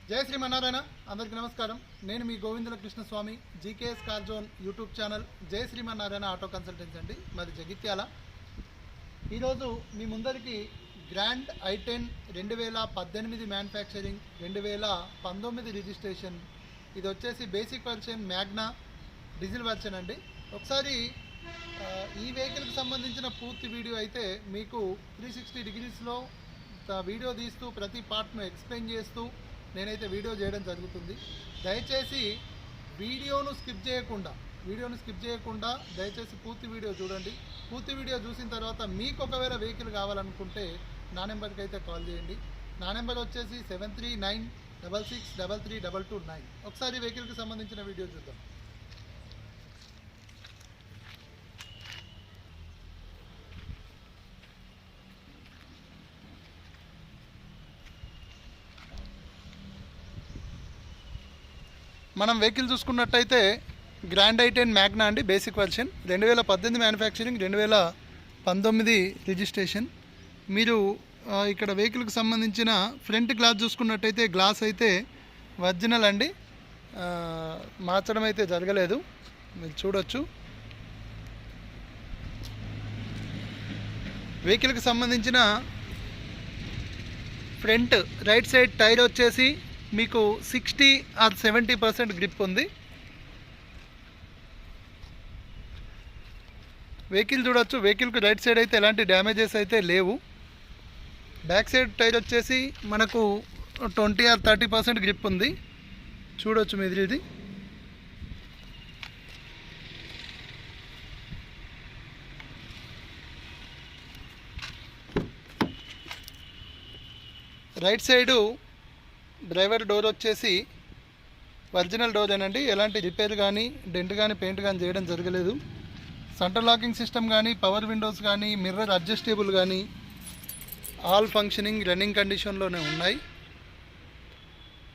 జయ శ్రీమన్నారాయణ. అందరికీ నమస్కారం. నేను మీ Govindula Krishnaswamy, GKS car zone YouTube channel Jaya Srimannarayana auto consultancy అండి, మాది జగిత్యాల. ఈరోజు మీ ముందరికి గ్రాండ్ i10 2018 మ్యానుఫ్యాక్చరింగ్, 2019 రిజిస్ట్రేషన్. ఇది వచ్చేసి basic version Magna diesel version అండి. ఒకసారి ఈ వెహికల్కి సంబంధించిన పూర్తి వీడియో అయితే మీకు 360 డిగ్రీస్లో వీడియో తీస్తూ ప్రతి పార్ట్ను ఎక్స్ప్లెయిన్ చేస్తూ నేనైతే వీడియో చేయడం జరుగుతుంది. దయచేసి వీడియోను స్కిప్ చేయకుండా దయచేసి పూర్తి వీడియో చూడండి. పూర్తి వీడియో చూసిన తర్వాత మీకు ఒకవేళ వెహికల్ కావాలనుకుంటే నా నెంబర్కి అయితే కాల్ చేయండి. నా నెంబర్ వచ్చేసి 7396633229. ఒకసారి వెహికల్కి సంబంధించిన వీడియో చూద్దాం. మనం వెహికల్ చూసుకున్నట్టయితే గ్రాండ్ i10 మ్యాగ్నా అండి, బేసిక్ వర్షన్, 2018 మ్యానుఫ్యాక్చరింగ్, 2019 రిజిస్ట్రేషన్. మీరు ఇక్కడ వెహికల్కి సంబంధించిన ఫ్రంట్ గ్లాస్ చూసుకున్నట్టయితే గ్లాస్ అయితే ఒరిజినల్ అండి, మార్చడం అయితే జరగలేదు, మీరు చూడొచ్చు. వెహికల్కి సంబంధించిన ఫ్రంట్ రైట్ సైడ్ టైర్ వచ్చేసి మీకు 60 or 70% గ్రిప్ ఉంది. వెహికల్ చూడొచ్చు. వెహికల్కి రైట్ సైడ్ అయితే ఎలాంటి డ్యామేజెస్ అయితే లేవు. బ్యాక్ సైడ్ టైర్ వచ్చేసి మనకు 20 or 30% గ్రిప్ ఉంది, చూడొచ్చు మీరు. ఇది రైట్ సైడు డ్రైవర్ డోర్ వచ్చేసి ఒరిజినల్ డోరేనండి, ఎలాంటి రిపేర్ కానీ డెంట్ కానీ పెయింట్ కానీ చేయడం జరగలేదు. సెంటర్ లాకింగ్ సిస్టమ్ కానీ పవర్ విండోస్ కానీ మిర్రర్ అడ్జస్టబుల్ కానీ ఆల్ ఫంక్షనింగ్ రన్నింగ్ కండిషన్లోనే ఉన్నాయి.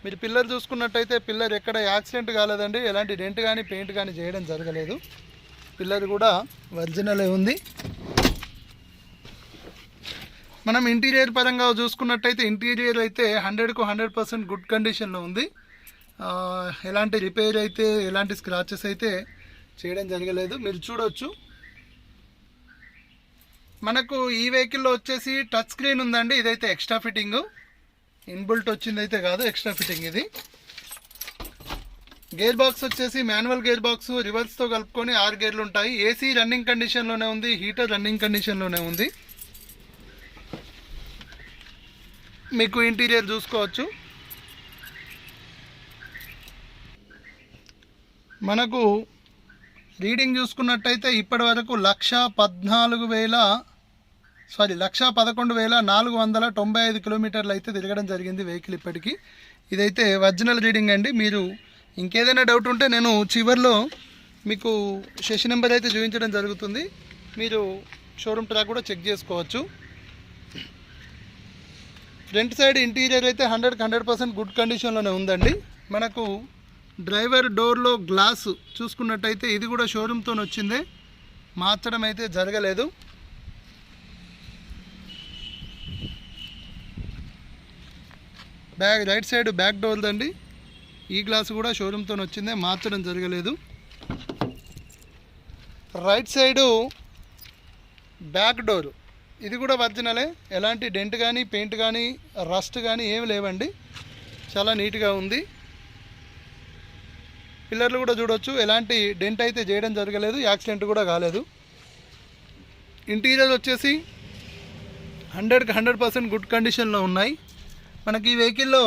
మీరు పిల్లర్ చూసుకున్నట్టయితే పిల్లర్ ఎక్కడ యాక్సిడెంట్ కాలేదండి, ఎలాంటి డెంట్ కానీ పెయింట్ కానీ చేయడం జరగలేదు. పిల్లర్ కూడా ఒరిజినలే ఉంది. మనం ఇంటీరియర్ పరంగా చూసుకున్నట్టయితే ఇంటీరియర్ అయితే 100కు 100% గుడ్ కండిషన్లో ఉంది. ఎలాంటి రిపేర్ అయితే ఎలాంటి స్క్రాచెస్ అయితే చేయడం జరగలేదు, మీరు చూడవచ్చు. మనకు ఈ వెహికల్లో వచ్చేసి టచ్ స్క్రీన్ ఉందండి, ఇదైతే ఎక్స్ట్రా ఫిట్టింగ్, ఇన్బుల్ట్ వచ్చింది అయితే కాదు, ఎక్స్ట్రా ఫిట్టింగ్ ఇది. గేర్ బాక్స్ వచ్చేసి మాన్యువల్ గేర్ బాక్స్, రివర్స్తో కలుపుకొని 6 గేర్లు ఉంటాయి. ఏసీ రన్నింగ్ కండిషన్లోనే ఉంది, హీటర్ రన్నింగ్ కండిషన్లోనే ఉంది. మీకు ఇంటీరియర్ చూసుకోవచ్చు. మనకు రీడింగ్ చూసుకున్నట్టయితే ఇప్పటి వరకు 1,11,495 కిలోమీటర్లు అయితే తిరగడం జరిగింది వెహికల్ ఇప్పటికీ. ఇదైతే ఒరిజినల్ రీడింగ్ అండి. మీరు ఇంకేదైనా డౌట్ ఉంటే నేను చివర్లో మీకు సెషన్ నెంబర్ అయితే చూపించడం జరుగుతుంది, మీరు షోరూమ్ ట్రాక్ కూడా చెక్ చేసుకోవచ్చు. ఫ్రంట్ సైడ్ ఇంటీరియర్ అయితే 100కి 100% గుడ్ కండిషన్లోనే ఉందండి. మనకు డ్రైవర్ డోర్లో గ్లాస్ చూసుకున్నట్టయితే ఇది కూడా షోరూమ్తో వచ్చిందే, మార్చడం అయితే జరగలేదు. రైట్ సైడ్ బ్యాక్ డోర్దండి, ఈ గ్లాస్ కూడా షోరూమ్తో వచ్చిందే, మార్చడం జరగలేదు. రైట్ సైడు బ్యాక్ డోరు ఇది కూడా ఒరిజినలే, ఎలాంటి డెంట్ కానీ పెయింట్ కానీ రస్ట్ కానీ ఏమి లేవండి, చాలా నీట్గా ఉంది. పిల్లర్లు కూడా చూడవచ్చు, ఎలాంటి డెంట్ అయితే చేయడం జరగలేదు, యాక్సిడెంట్ కూడా కాలేదు. ఇంటీరియర్ వచ్చేసి 100కి 100% గుడ్ కండిషన్లో ఉన్నాయి. మనకి ఈ వెహికల్లో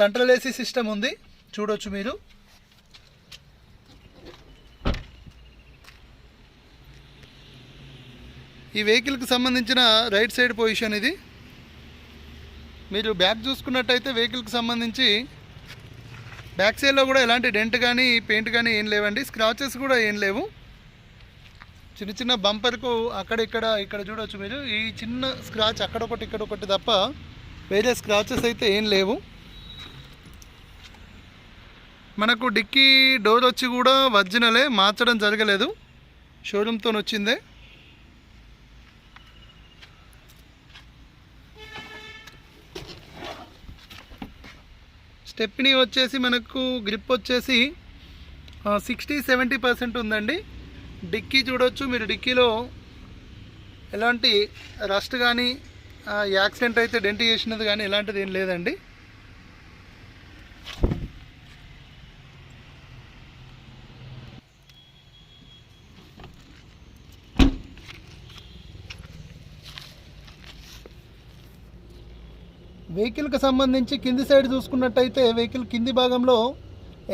సెంట్రల్ ఏసీ సిస్టమ్ ఉంది, చూడవచ్చు మీరు. ఈ వెహికల్కి సంబంధించిన రైట్ సైడ్ పొజిషన్ ఇది. మీరు బ్యాక్ చూసుకున్నట్టయితే వెహికల్కి సంబంధించి బ్యాక్ సైడ్లో కూడా ఎలాంటి డెంట్ కానీ పెయింట్ కానీ ఏం లేవండి, స్క్రాచెస్ కూడా ఏం లేవు. చిన్న చిన్న బంపర్కు ఇక్కడ చూడవచ్చు మీరు, ఈ చిన్న స్క్రాచ్ అక్కడొకటి ఇక్కడొకటి తప్ప వేరే స్క్రాచెస్ అయితే ఏం లేవు. మనకు డిక్కీ డోర్ వచ్చి కూడా ఒరిజినలే, మార్చడం జరగలేదు, షోరూమ్తో వచ్చిందే. స్టెప్నీ వచ్చేసి మనకు గ్రిప్ వచ్చేసి 60-70% ఉందండి. డిక్కీ చూడొచ్చు మీరు, డిక్కీలో ఎలాంటి రస్ట్ కానీ యాక్సిడెంట్ అయితే డెంట్ చేసినది కానీ ఎలాంటిది ఏం లేదండి. వెహికల్కి సంబంధించి కింది సైడ్ చూసుకున్నట్టయితే వెహికల్ కింది భాగంలో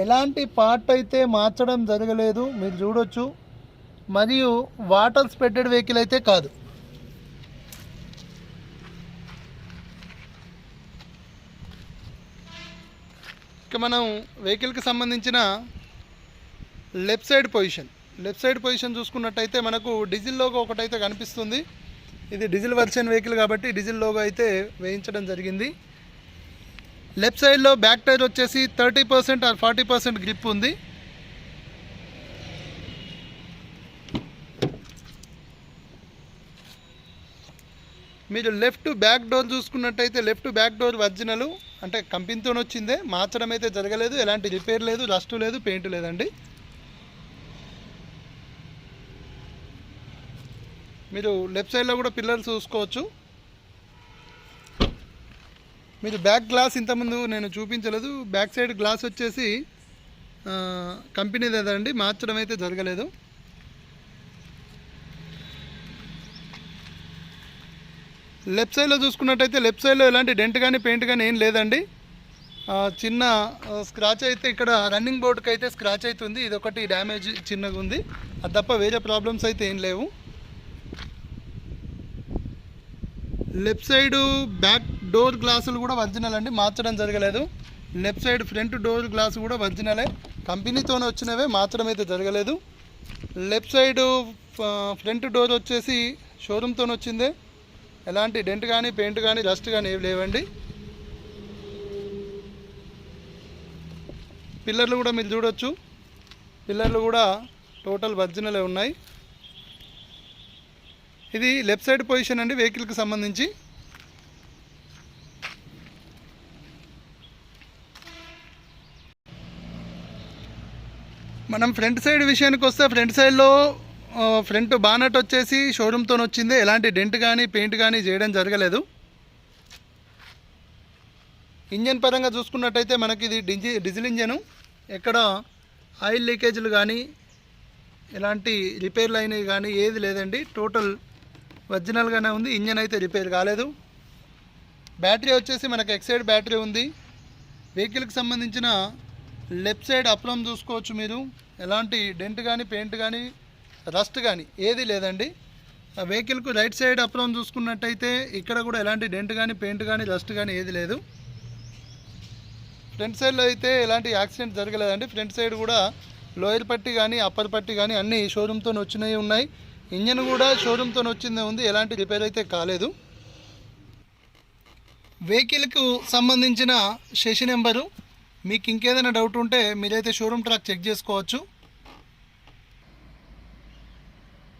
ఎలాంటి పార్ట్ అయితే మార్చడం జరగలేదు మీరు చూడొచ్చు. మరియు వాటర్ స్ప్రెడెడ్ వెహికల్ అయితే కాదు. ఇక మనం వెహికల్కి సంబంధించిన లెఫ్ట్ సైడ్ పొజిషన్ చూసుకున్నట్టయితే మనకు డీజిల్ లోగో ఒకటైతే కనిపిస్తుంది. ఇది డీజిల్ వర్షన్ వెహికల్ కాబట్టి డీజిల్ లోగో అయితే వేయించడం జరిగింది. లెఫ్ట్ సైడ్లో బ్యాక్ టైర్ వచ్చేసి 30% ఆర్ 40% గ్రిప్ ఉంది. మీరు లెఫ్ట్ బ్యాక్ డోర్ చూసుకున్నట్టయితే లెఫ్ట్ బ్యాక్ డోర్ ఒరిజినల్, అంటే కంపెనీతో వచ్చిందే, మార్చడం అయితే జరగలేదు. ఎలాంటి రిపేర్ లేదు, రస్ట్ లేదు, పెయింట్ లేదండి. మీరు లెఫ్ట్ సైడ్లో కూడా పిల్లర్స్ చూసుకోవచ్చు. మీరు బ్యాక్ గ్లాస్ ఇంతకుముందు నేను చూపించలేదు, బ్యాక్ సైడ్ గ్లాస్ వచ్చేసి కంపెనీది అదండి, మార్చడం అయితే జరగలేదు. లెఫ్ట్ సైడ్లో చూసుకున్నట్టయితే లెఫ్ట్ సైడ్లో ఎలాంటి డెంట్ కానీ పెయింట్ కానీ ఏం లేదండి. చిన్న స్క్రాచ్ అయితే ఇక్కడ రన్నింగ్ బోర్డుకి అయితే స్క్రాచ్ అవుతుంది, ఇది ఒకటి డ్యామేజ్ చిన్నగా ఉంది, అది తప్ప వేరే ప్రాబ్లమ్స్ అయితే ఏం లేవు. లెఫ్ట్ సైడ్ బ్యాక్ డోర్ గ్లాసులు కూడా ఒరిజినల్ అండి, మార్చడం జరగలేదు. Left side front door glass కూడా ఒరిజినలే, కంపెనీతోనే వచ్చినవే, మార్చడం అయితే జరగలేదు. లెఫ్ట్ సైడ్ ఫ్రంట్ డోర్ వచ్చేసి షోరూమ్తో వచ్చిందే, ఎలాంటి డెంట్ కానీ పెయింట్ కానీ రస్ట్ కానీ ఏమి లేవండి. పిల్లర్లు కూడా మీరు చూడొచ్చు, పిల్లర్లు కూడా టోటల్ ఒరిజినలే ఉన్నాయి. ఇది లెఫ్ట్ సైడ్ పొజిషన్ అండి వెహికల్కి సంబంధించి. మనం ఫ్రంట్ సైడ్ విషయానికి వస్తే ఫ్రంట్ సైడ్లో ఫ్రంట్ బానట్ వచ్చేసి షోరూమ్తో వచ్చింది, ఎలాంటి డెంట్ కానీ పెయింట్ కానీ చేయడం జరగలేదు. ఇంజన్ పరంగా చూసుకున్నట్టయితే మనకి ఇది డీజిల్ ఇంజను, ఎక్కడ ఆయిల్ లీకేజీలు కానీ ఎలాంటి రిపేర్లు అయినవి కానీ ఏది లేదండి, టోటల్ ఒరిజినల్గానే ఉంది. ఇంజన్ అయితే రిపేర్ కాలేదు. బ్యాటరీ వచ్చేసి మనకు ఎక్సైడ్ బ్యాటరీ ఉంది. వెహికల్కి సంబంధించిన లెఫ్ట్ సైడ్ అప్లం చూసుకోవచ్చు మీరు, ఎలాంటి డెంట్ కానీ పెయింట్ కానీ రస్ట్ కానీ ఏది లేదండి. వెహికల్కు రైట్ సైడ్ అప్లం చూసుకున్నట్టయితే ఇక్కడ కూడా ఎలాంటి డెంట్ కానీ పెయింట్ కానీ రస్ట్ కానీ ఏది లేదు. ఫ్రంట్ సైడ్లో అయితే ఎలాంటి యాక్సిడెంట్ జరగలేదండి. ఫ్రంట్ సైడ్ కూడా లోయర్ పట్టి కానీ అప్పర్ పట్టి కానీ అన్నీ షోరూమ్తో వచ్చినవి ఉన్నాయి. ఇంజన్ కూడా షోరూమ్తో వచ్చిందే ఉంది, ఎలాంటి రిపేర్ అయితే కాలేదు. వెహికల్కు సంబంధించిన సెషన్ నెంబరు, మీకు ఇంకేదైనా డౌట్ ఉంటే మీరైతే షోరూమ్ ట్రాక్ చెక్ చేసుకోవచ్చు.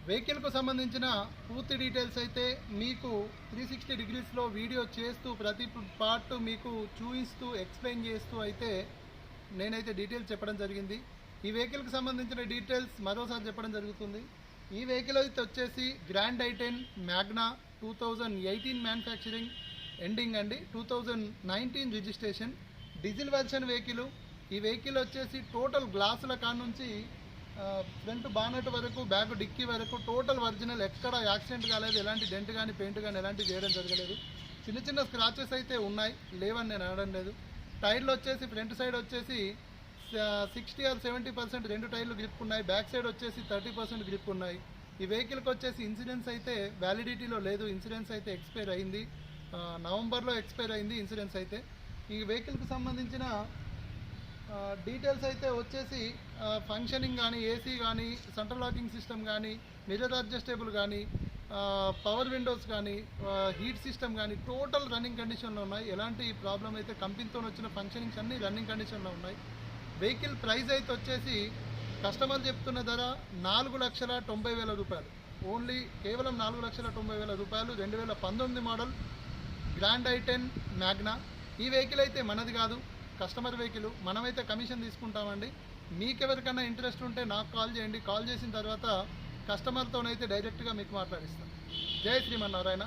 వెహికల్కు సంబంధించిన పూర్తి డీటెయిల్స్ అయితే మీకు 360 డిగ్రీస్లో వీడియో చేస్తూ ప్రతి పార్ట్ మీకు చూపిస్తూ ఎక్స్ప్లెయిన్ చేస్తూ అయితే నేనైతే డీటెయిల్స్ చెప్పడం జరిగింది. ఈ వెహికల్కి సంబంధించిన డీటెయిల్స్ మరోసారి చెప్పడం జరుగుతుంది. ఈ వెహికల్ అయితే వచ్చేసి grand i10 Magna 2018 manufacturing ending అండి, 2019 రిజిస్ట్రేషన్, డీజిల్ వర్షన్ వెహికల్. ఈ వెహికల్ వచ్చేసి టోటల్ గ్లాసుల కాడ నుంచి ఫ్రంట్ బానట్ వరకు బ్యాక్ డిక్కీ వరకు టోటల్ ఒరిజినల్, ఎక్కడ యాక్సిడెంట్ కాలేదు, ఎలాంటి డెంట్ కానీ పెయింట్ కానీ ఎలాంటి చేయడం జరగలేదు. చిన్న చిన్న స్క్రాచెస్ అయితే ఉన్నాయి, లేవని నేను అనడం లేదు. టైర్లు వచ్చేసి ఫ్రంట్ సైడ్ వచ్చేసి 60 or 70% రెండు టైర్లు గ్రిప్ ఉన్నాయి, బ్యాక్ సైడ్ వచ్చేసి 30% గ్రిప్ ఉన్నాయి. ఈ వెహికల్కి వచ్చేసి ఇన్సూరెన్స్ అయితే వ్యాలిడిటీలో లేదు, ఇన్సూరెన్స్ అయితే ఎక్స్పైర్ అయింది, నవంబర్లో ఎక్స్పైర్ అయింది ఇన్సూరెన్స్ అయితే. ఈ వెహికల్కి సంబంధించిన డీటెయిల్స్ అయితే వచ్చేసి ఫంక్షనింగ్ కానీ, ఏసీ కానీ, సెంట్రల్ లాకింగ్ సిస్టమ్ కానీ, మిర్రర్ అడ్జస్టబుల్ కానీ, పవర్ విండోస్ కానీ, హీట్ సిస్టమ్ కానీ టోటల్ రన్నింగ్ కండిషన్లో ఉన్నాయి. ఎలాంటి ప్రాబ్లం అయితే కంపెనీతో వచ్చిన ఫంక్షనింగ్స్ అన్నీ రన్నింగ్ కండిషన్లో ఉన్నాయి. వెహికల్ ప్రైస్ అయితే వచ్చేసి కస్టమర్ చెప్తున్న ధర 4,90,000 రూపాయలు, ఓన్లీ కేవలం 4,90,000 రూపాయలు. 2019 మోడల్ గ్రాండ్ i10 మ్యాగ్నా. ఈ వెహికల్ అయితే మనది కాదు, కస్టమర్ వెహికల్, మనమైతే కమిషన్ తీసుకుంటామండి. మీకెవరికైనా ఇంట్రెస్ట్ ఉంటే నాకు కాల్ చేయండి. కాల్ చేసిన తర్వాత కస్టమర్తోనైతే డైరెక్ట్గా మీకు మాట్లాడిస్తాను. జై శ్రీమన్నారాయణ.